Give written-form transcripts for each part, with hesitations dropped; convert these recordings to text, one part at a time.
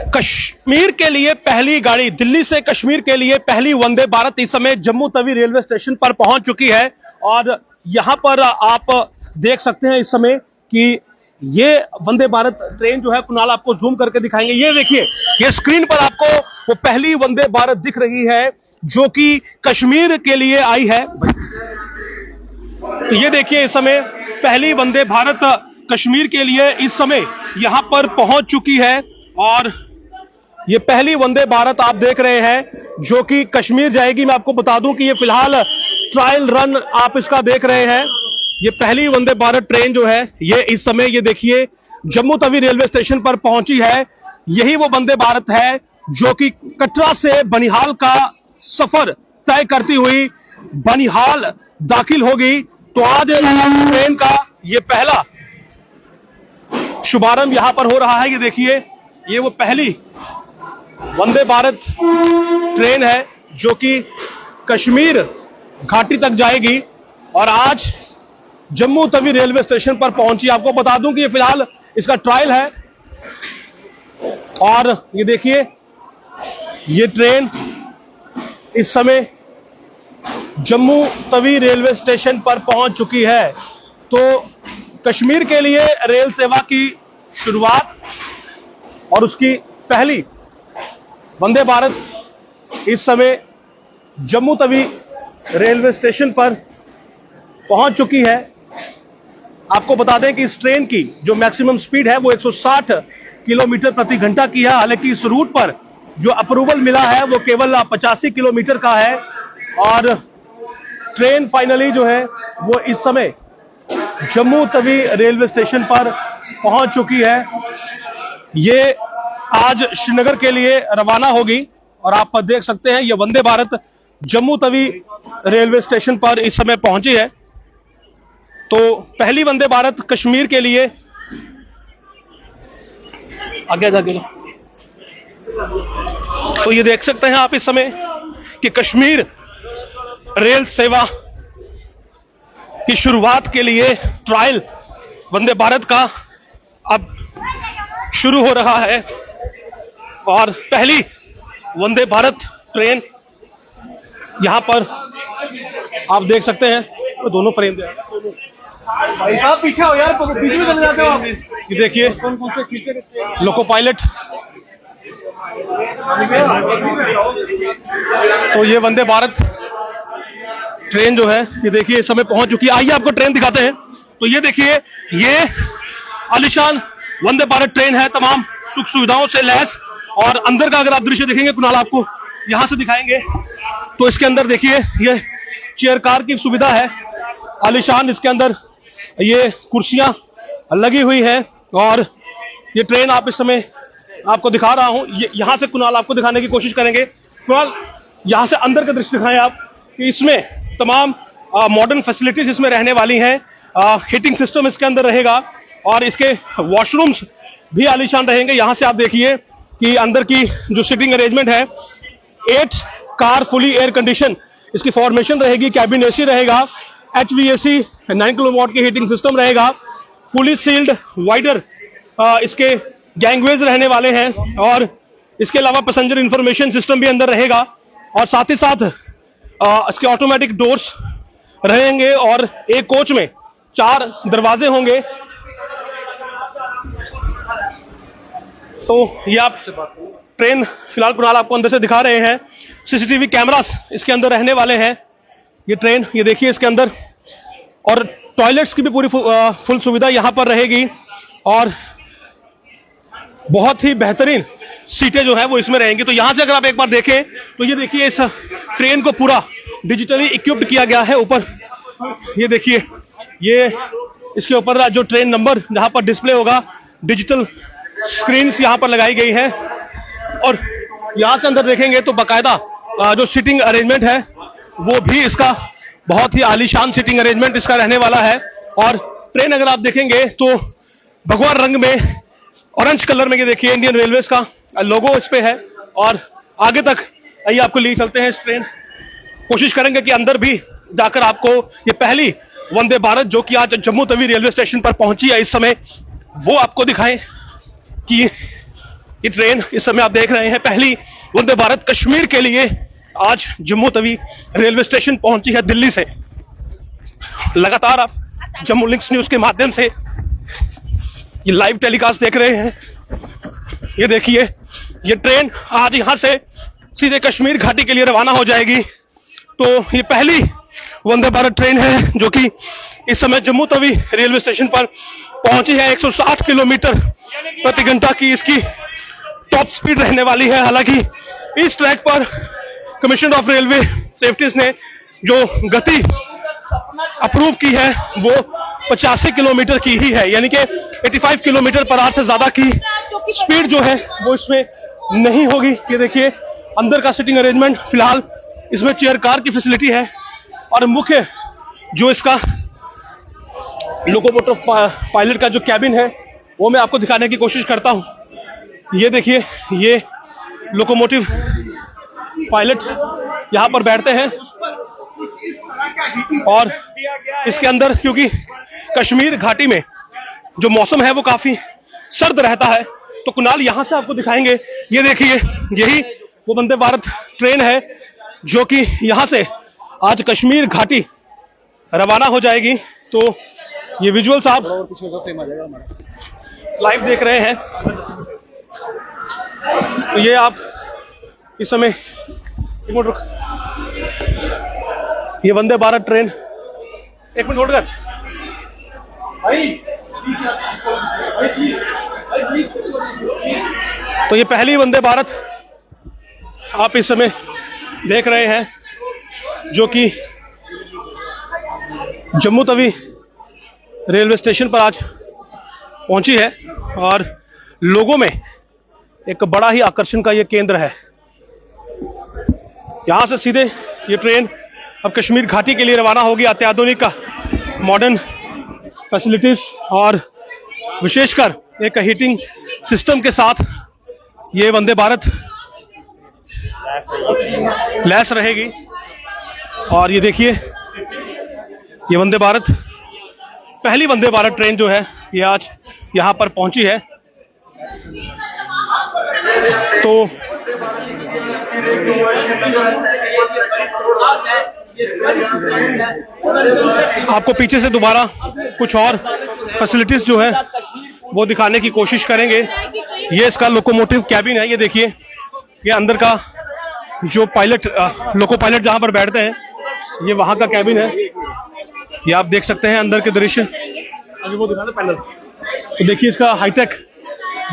कश्मीर के लिए पहली गाड़ी, दिल्ली से कश्मीर के लिए पहली वंदे भारत इस समय जम्मू तवी रेलवे स्टेशन पर पहुंच चुकी है। और यहां पर आप देख सकते हैं इस समय कि ये वंदे भारत ट्रेन जो है, कुणाल आपको जूम करके दिखाएंगे। ये देखिए, ये स्क्रीन पर आपको वो पहली वंदे भारत दिख रही है जो कि कश्मीर के लिए आई है। तो ये देखिए, इस समय पहली वंदे भारत कश्मीर के लिए इस समय यहां पर पहुंच चुकी है। और ये पहली वंदे भारत आप देख रहे हैं जो कि कश्मीर जाएगी। मैं आपको बता दूं कि ये फिलहाल ट्रायल रन आप इसका देख रहे हैं। ये पहली वंदे भारत ट्रेन जो है, ये इस समय ये देखिए जम्मू तवी रेलवे स्टेशन पर पहुंची है। यही वो वंदे भारत है जो कि कटरा से बनिहाल का सफर तय करती हुई बनिहाल दाखिल होगी। तो आज ट्रेन का ये पहला शुभारंभ यहां पर हो रहा है। ये देखिए, ये वो पहली वंदे भारत ट्रेन है जो कि कश्मीर घाटी तक जाएगी और आज जम्मू तवी रेलवे स्टेशन पर पहुंची। आपको बता दूं कि ये फिलहाल इसका ट्रायल है। और ये देखिए, ये ट्रेन इस समय जम्मू तवी रेलवे स्टेशन पर पहुंच चुकी है। तो कश्मीर के लिए रेल सेवा की शुरुआत और उसकी पहली वंदे भारत इस समय जम्मू तवी रेलवे स्टेशन पर पहुंच चुकी है। आपको बता दें कि इस ट्रेन की जो मैक्सिमम स्पीड है वो 160 किलोमीटर प्रति घंटा की है। हालांकि इस रूट पर जो अप्रूवल मिला है वो केवल 85 किलोमीटर का है। और ट्रेन फाइनली जो है वो इस समय जम्मू तवी रेलवे स्टेशन पर पहुंच चुकी है। ये आज श्रीनगर के लिए रवाना होगी। और आप देख सकते हैं ये वंदे भारत जम्मू तवी रेलवे स्टेशन पर इस समय पहुंची है। तो पहली वंदे भारत कश्मीर के लिए आगे जाके, तो ये देख सकते हैं आप इस समय कि कश्मीर रेल सेवा की शुरुआत के लिए ट्रायल वंदे भारत का अब शुरू हो रहा है। और पहली वंदे भारत ट्रेन यहां पर आप देख सकते हैं। तो दोनों फ्रेम दे भाई साहब, पीछे हो यार, बीच में चले जाते हो आप। ये देखिए, लोको पायलट। तो ये वंदे भारत ट्रेन जो है, ये देखिए इस समय पहुंच चुकी है। आइए आपको ट्रेन दिखाते हैं। तो ये देखिए, ये आलिशान वंदे भारत ट्रेन है, तमाम सुख सुविधाओं से लैस। और अंदर का अगर आप दृश्य देखेंगे, कुणाल आपको यहां से दिखाएंगे। तो इसके अंदर देखिए, ये चेयर कार की सुविधा है आलिशान। इसके अंदर ये कुर्सियां लगी हुई है। और ये ट्रेन आप इस समय आपको दिखा रहा हूं। यहां से कुणाल आपको दिखाने की कोशिश करेंगे। कुणाल, यहां से अंदर का दृश्य दिखाएं आप कि इसमें तमाम मॉडर्न फैसिलिटीज इसमें रहने वाली हैं। हीटिंग सिस्टम इसके अंदर रहेगा और इसके वॉशरूम्स भी आलीशान रहेंगे। यहां से आप देखिए कि अंदर की जो सीटिंग अरेंजमेंट है, 8 कार फुली एयर कंडीशन इसकी फॉर्मेशन रहेगी। कैबिन एसी रहेगा, HVAC 9 किलोवाट की हीटिंग सिस्टम रहेगा। फुली सील्ड वाइडर इसके गैंगवेज रहने वाले हैं। और इसके अलावा पैसेंजर इंफॉर्मेशन सिस्टम भी अंदर रहेगा। और साथ ही साथ इसके ऑटोमेटिक डोर्स रहेंगे। और एक कोच में 4 दरवाजे होंगे। तो ये आप ट्रेन फिलहाल कुणाल आपको अंदर से दिखा रहे हैं। CCTV कैमरास इसके अंदर रहने वाले हैं। ये ट्रेन, ये देखिए इसके अंदर, और टॉयलेट्स की भी पूरी फुल सुविधा यहां पर रहेगी। और बहुत ही बेहतरीन सीटें जो है वो इसमें रहेंगी। तो यहां से अगर आप एक बार देखें तो ये देखिए, इस ट्रेन को पूरा डिजिटली इक्विप्ड किया गया है। ऊपर ये देखिए, ये इसके ऊपर जो ट्रेन नंबर जहां पर डिस्प्ले होगा, डिजिटल स्क्रीन्स यहां पर लगाई गई है। और यहां से अंदर देखेंगे तो बाकायदा जो सीटिंग अरेंजमेंट है वो भी इसका बहुत ही आलीशान सीटिंग अरेंजमेंट इसका रहने वाला है। और ट्रेन अगर आप देखेंगे तो भगवा रंग में, ऑरेंज कलर में, ये देखिए इंडियन रेलवेज का लोगो इस पे है। और आगे तक आइए आपको ले चलते हैं इस ट्रेन। कोशिश करेंगे कि अंदर भी जाकर आपको ये पहली वंदे भारत जो कि आज जम्मू तवी रेलवे स्टेशन पर पहुंची है इस समय, वो आपको दिखाएं कि ये ट्रेन इस समय आप देख रहे हैं पहली वंदे भारत कश्मीर के लिए आज जम्मू तवी रेलवे स्टेशन पहुंची है दिल्ली से। लगातार आप जम्मू लिंक्स न्यूज के माध्यम से ये लाइव टेलीकास्ट देख रहे हैं। ये देखिए, ये ट्रेन आज यहां से सीधे कश्मीर घाटी के लिए रवाना हो जाएगी। तो ये पहली वंदे भारत ट्रेन है जो कि इस समय जम्मू तवी रेलवे स्टेशन पर पहुंची है। 160 किलोमीटर प्रति घंटा की इसकी टॉप स्पीड रहने वाली है। हालांकि इस ट्रैक पर कमिश्नर ऑफ रेलवे सेफ्टीज ने जो गति अप्रूव की है वो 85 किलोमीटर की ही है, यानी कि 85 किलोमीटर पर आवर से ज्यादा की स्पीड जो है वो इसमें नहीं होगी। ये देखिए अंदर का सिटिंग अरेंजमेंट, फिलहाल इसमें चेयर कार की फैसिलिटी है और मुख्य जो इसका लोकोमोटिव पायलट का जो कैबिन है वो मैं आपको दिखाने की कोशिश करता हूं। ये देखिए, ये लोकोमोटिव पायलट यहां पर बैठते हैं और इसके अंदर क्योंकि कश्मीर घाटी में जो मौसम है वो काफी सर्द रहता है, तो कुणाल यहां से आपको दिखाएंगे। ये देखिए, यही वो वंदे भारत ट्रेन है जो कि यहां से आज कश्मीर घाटी रवाना हो जाएगी। तो ये विजुअल्स आप लाइव देख रहे हैं। तो ये आप इस समय एक मिनट रुक, ये वंदे भारत ट्रेन, एक मिनट होल्ड कर भाई। तो ये पहली वंदे भारत आप इस समय देख रहे हैं जो कि जम्मू तवी रेलवे स्टेशन पर आज पहुंची है और लोगों में एक बड़ा ही आकर्षण का ये केंद्र है। यहां से सीधे ये ट्रेन अब कश्मीर घाटी के लिए रवाना होगी। अत्याधुनिक मॉडर्न फैसिलिटीज और विशेषकर एक हीटिंग सिस्टम के साथ ये वंदे भारत लैस रहेगी। और ये देखिए, ये वंदे भारत पहली वंदे भारत ट्रेन जो है ये आज यहां पर पहुंची है। तो आपको पीछे से दोबारा कुछ और फैसिलिटीज जो है वो दिखाने की कोशिश करेंगे। ये इसका लोकोमोटिव कैबिन है। ये देखिए, ये अंदर का जो पायलट लोको पायलट जहां पर बैठते हैं, ये वहां का कैबिन है। ये आप देख सकते हैं अंदर के दृश्य। अभी वो दिखा दो पैनल। तो देखिए, इसका हाईटेक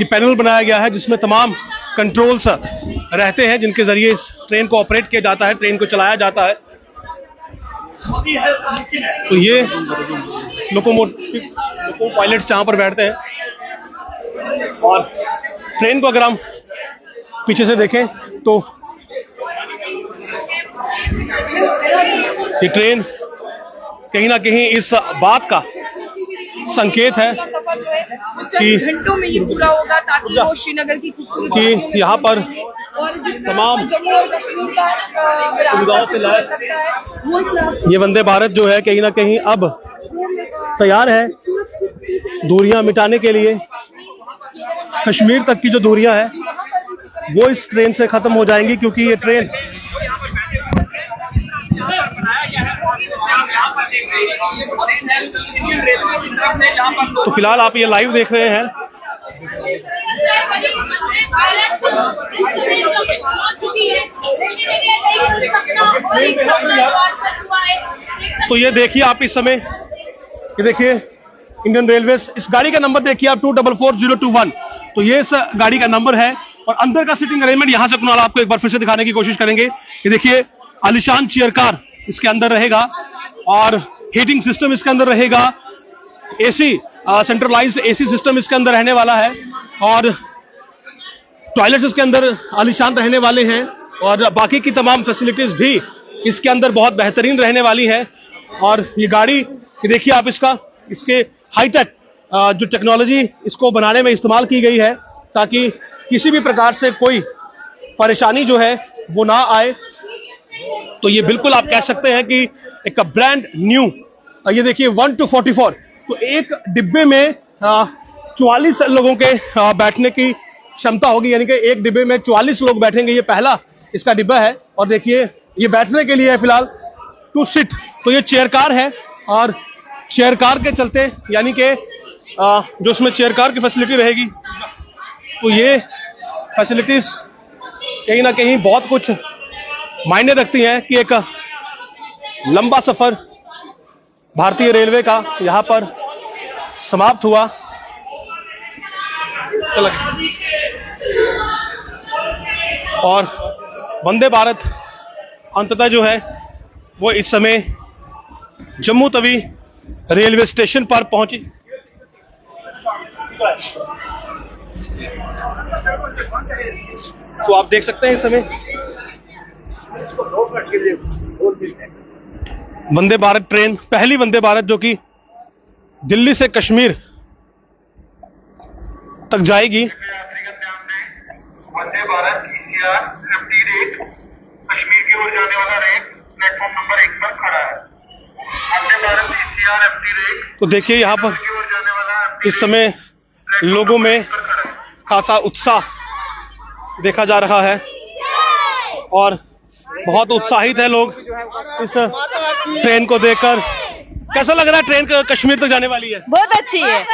ये पैनल बनाया गया है जिसमें तमाम कंट्रोल्स रहते हैं जिनके जरिए इस ट्रेन को ऑपरेट किया जाता है, ट्रेन को चलाया जाता है। तो ये लोको पायलट्स जहां पर बैठते हैं। और ट्रेन को अगर हम पीछे से देखें तो ये ट्रेन कहीं ना कहीं इस बात का संकेत है कि घंटों में ये पूरा होगा ताकि वो श्रीनगर की खूबसूरती कि यहाँ पर तमाम सुविधाओं से लैस ये वंदे भारत जो है कहीं ना कहीं अब तैयार है दूरियां मिटाने के लिए। कश्मीर तक की जो दूरियां हैं वो इस ट्रेन से खत्म हो जाएंगी, क्योंकि ये ट्रेन तो फिलहाल आप ये लाइव देख रहे हैं। तो ये देखिए आप इस समय, ये देखिए इंडियन रेलवे, इस गाड़ी का नंबर देखिए आप 244021। तो ये इस गाड़ी का नंबर है और अंदर का सीटिंग अरेंजमेंट यहां से कुणाल आपको एक बार फिर से दिखाने की कोशिश करेंगे। ये देखिए आलिशान चेयर कार इसके अंदर रहेगा और हीटिंग सिस्टम इसके अंदर रहेगा। एसी सेंट्रलाइज्ड एसी सिस्टम इसके अंदर रहने वाला है और टॉयलेट्स इसके अंदर आलिशान रहने वाले हैं और बाकी की तमाम फैसिलिटीज भी इसके अंदर बहुत बेहतरीन रहने वाली है। और ये गाड़ी देखिए आप, इसके हाईटेक जो टेक्नोलॉजी इसको बनाने में इस्तेमाल की गई है ताकि किसी भी प्रकार से कोई परेशानी जो है वो ना आए। तो ये बिल्कुल आप कह सकते हैं कि एक ब्रांड न्यू, ये देखिए 1 to 44, तो एक डिब्बे में 44 लोगों के बैठने की क्षमता होगी, यानी कि एक डिब्बे में 44 लोग बैठेंगे। ये पहला इसका डिब्बा है और देखिए ये बैठने के लिए है फिलहाल टू सिट। तो ये चेयर कार है और चेयर कार के चलते यानी कि जो इसमें चेयर कार की फैसिलिटी रहेगी, तो ये फैसिलिटीज कहीं ना कहीं बहुत कुछ मायने रखती हैं कि एक लंबा सफर भारतीय रेलवे का यहाँ पर समाप्त हुआ। और वंदे भारत अंततः जो है वो इस समय जम्मू तवी रेलवे स्टेशन पर पहुंची। तो आप देख सकते हैं इस समय वंदे भारत ट्रेन, पहली वंदे भारत जो कि दिल्ली से कश्मीर तक जाएगी। वंदे भारत ECR FT रेट कश्मीर की ओर जाने वाला रेट प्लेटफॉर्म नंबर 1 पर खड़ा है। वंदे भारत ECR FT रेट तो देखिए यहाँ पर की ओर जाने वाला इस समय लोगों में खासा उत्साह देखा जा रहा है और बहुत उत्साहित है लोग इस ट्रेन को देखकर। कैसा लग रहा है ट्रेन कश्मीर तक जाने वाली है? बहुत अच्छी है,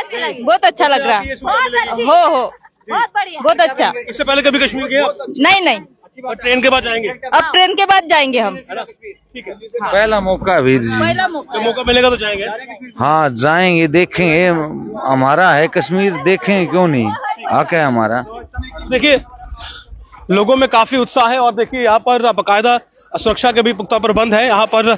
बहुत अच्छा लग रहा है। हो बहुत बढ़िया। बहुत अच्छा। इससे पहले कभी कश्मीर गए आप? नहीं और ट्रेन के बाद जाएंगे? अब ट्रेन के बाद जाएंगे हम। ठीक है, पहला मौका वीर जी। पहला मौका तो मौका मिलेगा तो जाएंगे। हाँ जाएंगे, देखेंगे, हमारा है कश्मीर, देखेंगे क्यों नहीं, हक है हमारा। देखिए लोगों में काफी उत्साह है और देखिए यहाँ पर बाकायदा सुरक्षा के भी पुख्ता प्रबंध है। यहाँ पर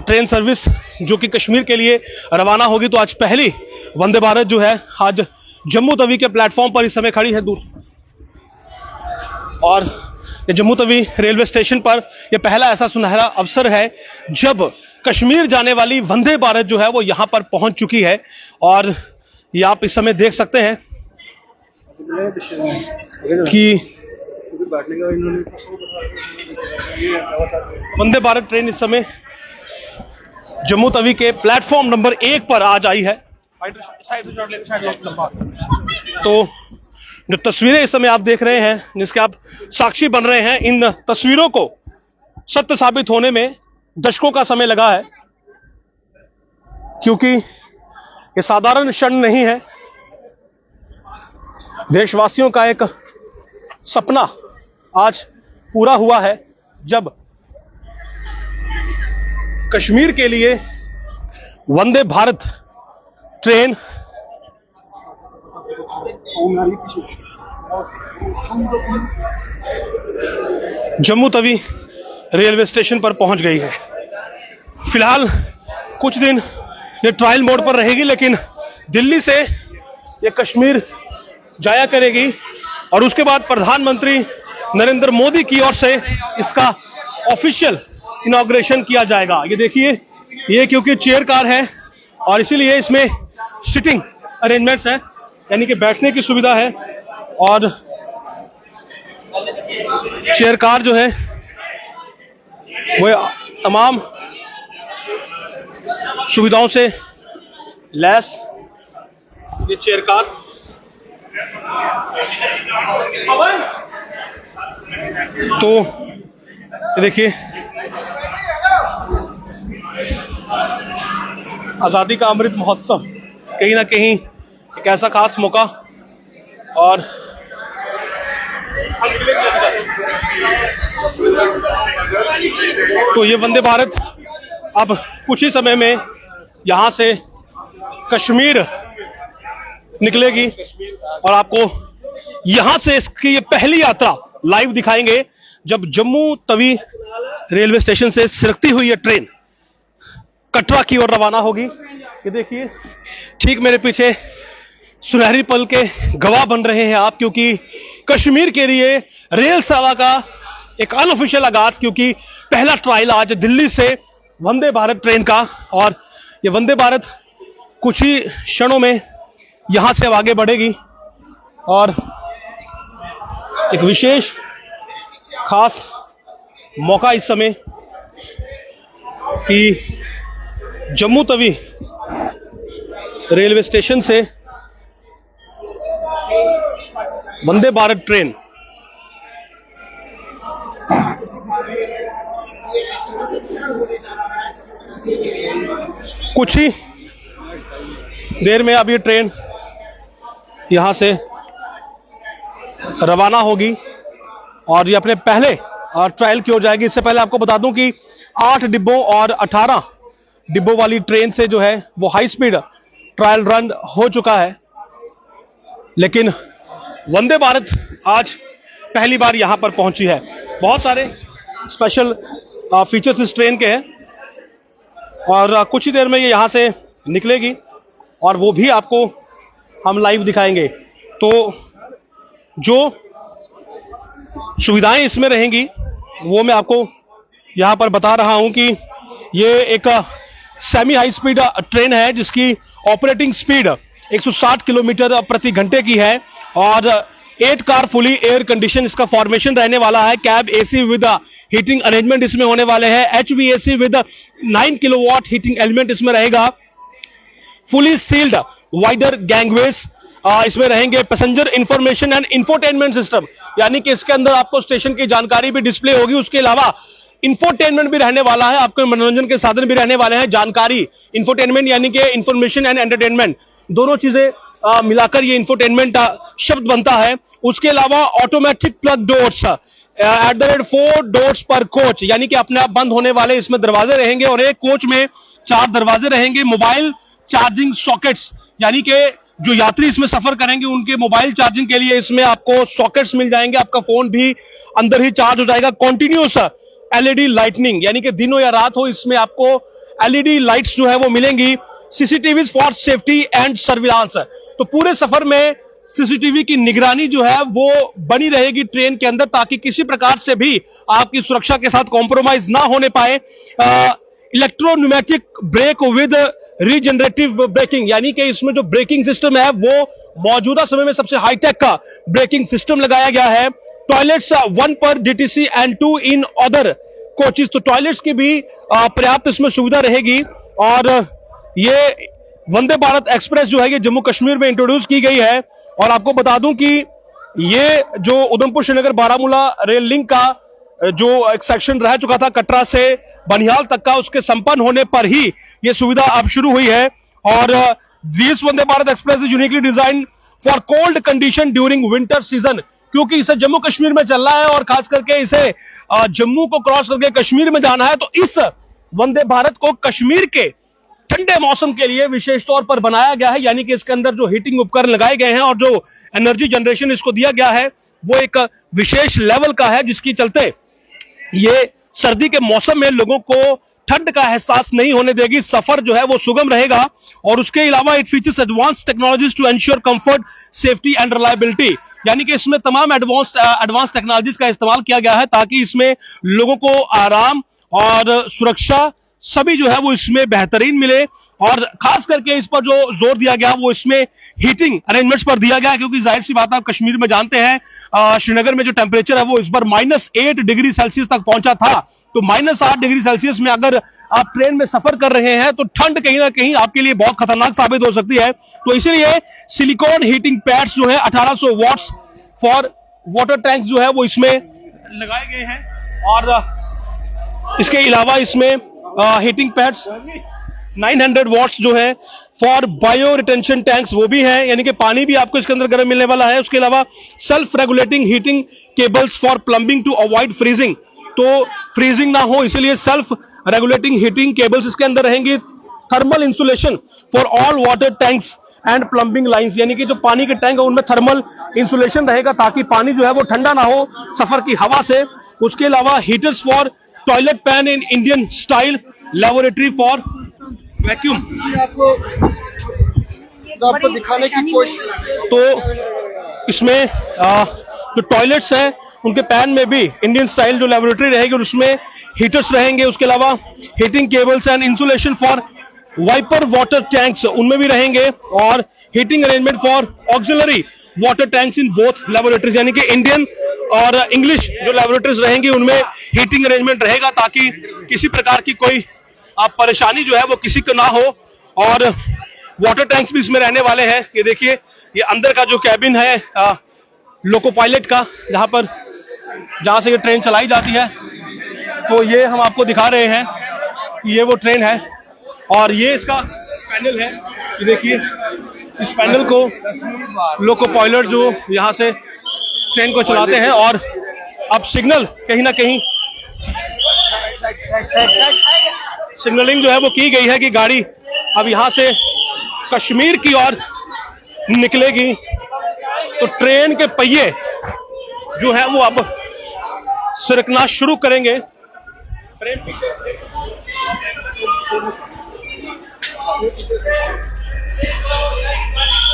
ट्रेन सर्विस जो कि कश्मीर के लिए रवाना होगी, तो आज पहली वंदे भारत जो है आज जम्मू तवी के प्लेटफॉर्म पर इस समय खड़ी है दूर। और ये जम्मू तवी रेलवे स्टेशन पर यह पहला ऐसा सुनहरा अवसर है जब कश्मीर जाने वाली वंदे भारत जो है वो यहाँ पर पहुंच चुकी है। और ये आप इस समय देख सकते हैं कि वंदे भारत ट्रेन इस समय जम्मू तवी के प्लेटफॉर्म नंबर 1 पर आज आई है। तो जो तस्वीरें इस समय आप देख रहे हैं, जिसके आप साक्षी बन रहे हैं, इन तस्वीरों को सत्य साबित होने में दशकों का समय लगा है, क्योंकि ये साधारण क्षण नहीं है। देशवासियों का एक सपना आज पूरा हुआ है जब कश्मीर के लिए Vande Bharat train Jammu Tawi railway station पर पहुंच गई है। फिलहाल कुछ दिन ये ट्रायल मोड पर रहेगी, लेकिन दिल्ली से ये कश्मीर जाया करेगी और उसके बाद प्रधानमंत्री नरेंद्र मोदी की ओर से इसका ऑफिशियल इनॉग्रेशन किया जाएगा। ये देखिए, ये क्योंकि चेयर कार है और इसीलिए इसमें सिटिंग अरेंजमेंट्स है, यानी कि बैठने की सुविधा है और चेयर कार जो है वो तमाम सुविधाओं से लैस ये चेयर कार। तो देखिए आजादी का अमृत महोत्सव कहीं ना कहीं एक ऐसा खास मौका और तो ये वंदे भारत अब कुछ ही समय में यहां से कश्मीर निकलेगी और आपको यहां से इसकी ये पहली यात्रा लाइव दिखाएंगे जब जम्मू तवी रेलवे स्टेशन से सिरकती हुई ये ट्रेन कटरा की ओर रवाना होगी। ये देखिए ठीक मेरे पीछे सुनहरी पल के गवाह बन रहे हैं आप, क्योंकि कश्मीर के लिए रेल सेवा का एक अनऑफिशियल आगाज, क्योंकि पहला ट्रायल आज दिल्ली से वंदे भारत ट्रेन का, और ये वंदे भारत कुछ ही क्षणों में यहां से आगे बढ़ेगी और एक विशेष खास मौका इस समय कि जम्मू तवी रेलवे स्टेशन से वंदे भारत ट्रेन कुछ ही देर में अब ये ट्रेन यहां से रवाना होगी और ये अपने पहले ट्रायल की ओर जाएगी। इससे पहले आपको बता दूं कि 8 डिब्बों और 18 डिब्बों वाली ट्रेन से जो है वो हाई स्पीड ट्रायल रन हो चुका है, लेकिन वंदे भारत आज पहली बार यहां पर पहुंची है। बहुत सारे स्पेशल फीचर्स इस ट्रेन के हैं और कुछ ही देर में ये यहां से निकलेगी और वो भी आपको हम लाइव दिखाएंगे। तो जो सुविधाएं इसमें रहेंगी वो मैं आपको यहां पर बता रहा हूं कि ये एक सेमी हाई स्पीड ट्रेन है जिसकी ऑपरेटिंग स्पीड 160 किलोमीटर प्रति घंटे की है और 8 कार फुली एयर कंडीशन इसका फॉर्मेशन रहने वाला है। Cab AC with heating arrangement इसमें होने वाले हैं। HVAC with 9 kilowatt heating element इसमें रहेगा। फुली सील्ड वाइडर गैंगवेज इसमें रहेंगे। Passenger information and infotainment system, यानी कि इसके अंदर आपको स्टेशन की जानकारी भी डिस्प्ले होगी। उसके अलावा इंफोटेनमेंट भी रहने वाला है, आपके मनोरंजन के साधन भी रहने वाले हैं। जानकारी इंफोटेनमेंट यानी कि इंफॉर्मेशन एंड एंटरटेनमेंट, दोनों चीजें मिलाकर ये इंफोटेनमेंट शब्द बनता है। उसके अलावा automatic plug doors at the rate 4 doors पर कोच, यानी कि अपने आप बंद होने वाले इसमें दरवाजे रहेंगे और एक कोच में 4 दरवाजे रहेंगे। मोबाइल चार्जिंग सॉकेट्स, यानी कि जो यात्री इसमें सफर करेंगे उनके मोबाइल चार्जिंग के लिए इसमें आपको सॉकेट्स मिल जाएंगे। आपका फोन भी अंदर ही चार्ज हो जाएगा। कॉन्टिन्यूस LED लाइटनिंग, यानी कि दिन हो या रात हो इसमें आपको LED लाइट्स जो है वो मिलेंगी। CCTV for safety and surveillance, तो पूरे सफर में CCTV की निगरानी जो है वो बनी रहेगी ट्रेन के अंदर, ताकि किसी प्रकार से भी आपकी सुरक्षा के साथ कॉम्प्रोमाइज ना होने पाए। इलेक्ट्रोन्यूमेटिक ब्रेक विद रीजनरेटिव ब्रेकिंग, यानी कि इसमें जो ब्रेकिंग सिस्टम है वो मौजूदा समय में सबसे हाईटेक का ब्रेकिंग सिस्टम लगाया गया है। टॉयलेट्स 1 पर DTC and 2 in other coaches, तो टॉयलेट्स की भी पर्याप्त इसमें सुविधा रहेगी। और ये वंदे भारत एक्सप्रेस जो है ये जम्मू कश्मीर में इंट्रोड्यूस की गई है। और आपको बता दूं कि ये जो उधमपुर श्रीनगर बारामूला रेल लिंक का जो एक सेक्शन रह चुका था कटरा से बनिहाल तक का, उसके संपन्न होने पर ही ये सुविधा अब शुरू हुई है। और this Vande Bharat express is uniquely design for cold condition during winter season, क्योंकि इसे जम्मू कश्मीर में चलना है और खास करके इसे जम्मू को क्रॉस करके कश्मीर में जाना है, तो इस वंदे भारत को कश्मीर के ठंडे मौसम के लिए विशेष तौर पर बनाया गया है। यानी कि इसके अंदर जो हीटिंग उपकरण लगाए गए हैं और जो एनर्जी जनरेशन इसको दिया गया है वो एक विशेष लेवल का है, जिसकी चलते ये सर्दी के मौसम में लोगों को ठंड का एहसास नहीं होने देगी। सफर जो है वो सुगम रहेगा। और उसके अलावा it features advance technologies to ensure comfort, safety and reliability, यानी कि इसमें तमाम एडवांस टेक्नोलॉजीज का इस्तेमाल किया गया है ताकि इसमें लोगों को आराम और सुरक्षा सभी जो है वो इसमें बेहतरीन मिले। और खास करके इस पर जो जोर दिया गया वो इसमें हीटिंग अरेंजमेंट्स पर दिया गया, क्योंकि जाहिर सी बात है आप कश्मीर में जानते हैं श्रीनगर में जो टेम्परेचर है वो इस बार -8 डिग्री सेल्सियस तक पहुंचा था। तो -8 डिग्री सेल्सियस में अगर आप ट्रेन में सफर कर रहे हैं तो ठंड कहीं ना कहीं आपके लिए बहुत खतरनाक साबित हो सकती है। तो इसीलिए सिलिकॉन हीटिंग पैड्स जो है 1800 वॉट्स फॉर वाटर टैंक जो है वो इसमें लगाए गए हैं। और इसके अलावा इसमें हीटिंग पैड्स 900 वॉट्स जो है फॉर बायो रिटेंशन टैंक्स वो भी है, यानी कि पानी भी आपको इसके अंदर गर्म मिलने वाला है। उसके अलावा self regulating heating cables for plumbing to avoid freezing, तो फ्रीजिंग ना हो इसलिए सेल्फ रेगुलेटिंग हीटिंग केबल्स इसके अंदर रहेंगी। Thermal insulation for all water tanks and plumbing lines, यानी कि जो पानी के टैंक है उनमें थर्मल इंसुलेशन रहेगा ताकि पानी जो है वो ठंडा ना हो सफर की हवा से। उसके अलावा heaters for toilet pan in Indian style, laboratory for vacuum, आपको दिखाने की कोशिश। तो इसमें जो टॉयलेट्स हैं उनके पैन में भी इंडियन स्टाइल जो लेबोरेटरी रहेगी और उसमें हीटर्स रहेंगे। उसके अलावा heating cables and insulation for wiper water tanks उनमें भी रहेंगे। और heating arrangement for auxiliary water tanks in both laboratories, यानी कि इंडियन और इंग्लिश जो लेबोरेटरीज रहेंगी उनमें हीटिंग अरेंजमेंट रहेगा ताकि किसी प्रकार की कोई परेशानी जो है वो किसी को ना हो। और वाटर टैंक्स भी इसमें रहने वाले हैं। ये देखिए ये अंदर का जो कैबिन है लोको पायलट का, जहां से ये ट्रेन चलाई जाती है। तो ये हम आपको दिखा रहे हैं कि ये वो ट्रेन है और ये इसका पैनल है। ये देखिए, इस पैनल को लोको पायलट जो यहां से ट्रेन को चलाते हैं और अब सिग्नल कहीं ना कहीं सिग्नलिंग जो है वो की गई है कि गाड़ी अब यहां से कश्मीर की ओर निकलेगी। तो ट्रेन के पहिए जो है वो अब सरकना शुरू करेंगे।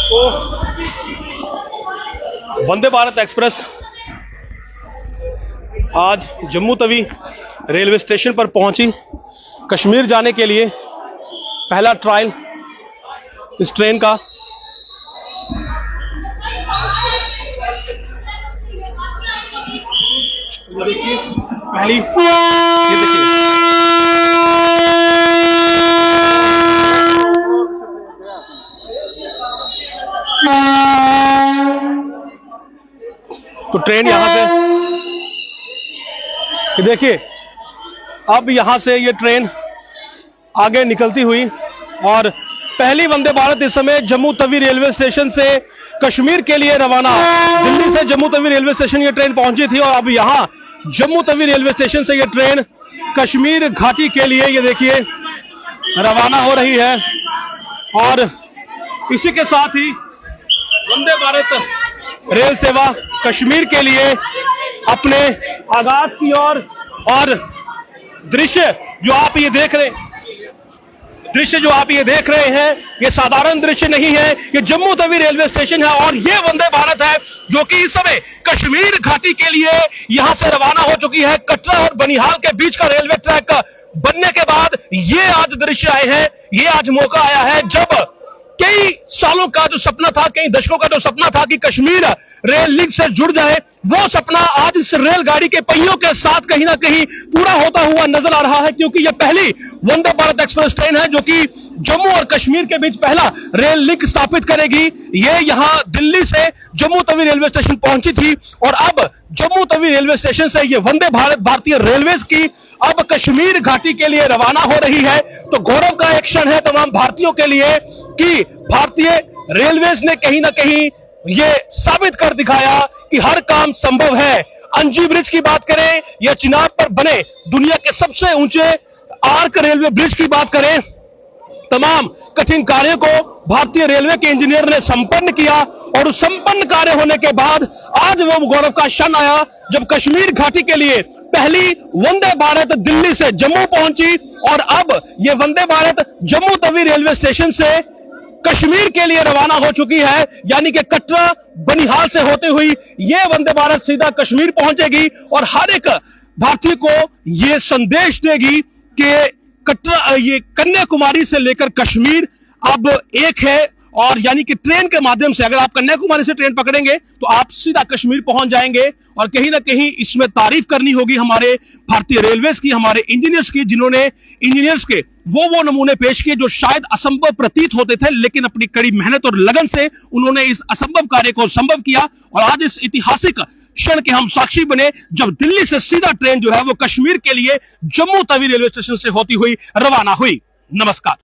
तो वंदे भारत एक्सप्रेस आज जम्मू तवी रेलवे स्टेशन पर पहुंची कश्मीर जाने के लिए। पहला ट्रायल इस ट्रेन का। देखिए पहली, ये देखिए तो ट्रेन यहां से, ये देखिए अब यहां से ये ट्रेन आगे निकलती हुई और पहली वंदे भारत इस समय जम्मू तवी रेलवे स्टेशन से कश्मीर के लिए रवाना। दिल्ली से जम्मू तवी रेलवे स्टेशन ये ट्रेन पहुंची थी और अब यहां जम्मू तवी रेलवे स्टेशन से ये ट्रेन कश्मीर घाटी के लिए, ये देखिए, रवाना हो रही है। और इसी के साथ ही वंदे भारत रेल सेवा कश्मीर के लिए अपने आगाज की ओर। और दृश्य जो आप ये देख रहे हैं ये साधारण दृश्य नहीं है, ये जम्मू तवी रेलवे स्टेशन है और ये वंदे भारत है जो कि इस समय कश्मीर घाटी के लिए यहां से रवाना हो चुकी है। कटरा और बनिहाल के बीच का रेलवे ट्रैक बनने के बाद ये आज दृश्य आए हैं, ये आज मौका आया है जब कई सालों का जो सपना था, कई दशकों का जो सपना था कि कश्मीर रेल लिंक से जुड़ जाए, वो सपना आज इस रेलगाड़ी के पहियों के साथ कहीं ना कहीं पूरा होता हुआ नजर आ रहा है। क्योंकि यह पहली वंदे भारत एक्सप्रेस ट्रेन है जो कि जम्मू और कश्मीर के बीच पहला रेल लिंक स्थापित करेगी। ये यहां दिल्ली से जम्मू तवी रेलवे स्टेशन पहुंची थी और अब जम्मू तवी रेलवे स्टेशन से ये वंदे भारत भारतीय रेलवेज की अब कश्मीर घाटी के लिए रवाना हो रही है। तो गौरव का एक क्षण है तमाम भारतीयों के लिए कि भारतीय रेलवेज ने कहीं ना कहीं ये साबित कर दिखाया कि हर काम संभव है। अंजी ब्रिज की बात करें या चिनाब पर बने दुनिया के सबसे ऊंचे आर्क रेलवे ब्रिज की बात करें, तमाम कठिन कार्यों को भारतीय रेलवे के इंजीनियर ने संपन्न किया और उस संपन्न कार्य होने के बाद आज वो गौरव का क्षण आया जब कश्मीर घाटी के लिए पहली वंदे भारत दिल्ली से जम्मू पहुंची और अब ये वंदे भारत जम्मू तवी रेलवे स्टेशन से कश्मीर के लिए रवाना हो चुकी है। यानी कि कटरा बनिहाल से होते हुई ये वंदे भारत सीधा कश्मीर पहुंचेगी और हर एक भारतीय को ये संदेश देगी कि कटरा, ये कन्याकुमारी से लेकर कश्मीर अब एक है। और यानी कि ट्रेन के माध्यम से अगर आप कन्याकुमारी से ट्रेन पकड़ेंगे तो आप सीधा कश्मीर पहुंच जाएंगे। और कहीं ना कहीं इसमें तारीफ करनी होगी हमारे भारतीय रेलवेज की, हमारे इंजीनियर्स की, जिन्होंने इंजीनियर्स के वो नमूने पेश किए जो शायद असंभव प्रतीत होते थे, लेकिन अपनी कड़ी मेहनत और लगन से उन्होंने इस असंभव कार्य को संभव किया। और आज इस ऐतिहासिक क्षण के हम साक्षी बने जब दिल्ली से सीधा ट्रेन जो है वो कश्मीर के लिए जम्मू तवी रेलवे स्टेशन से होती हुई रवाना हुई। नमस्कार।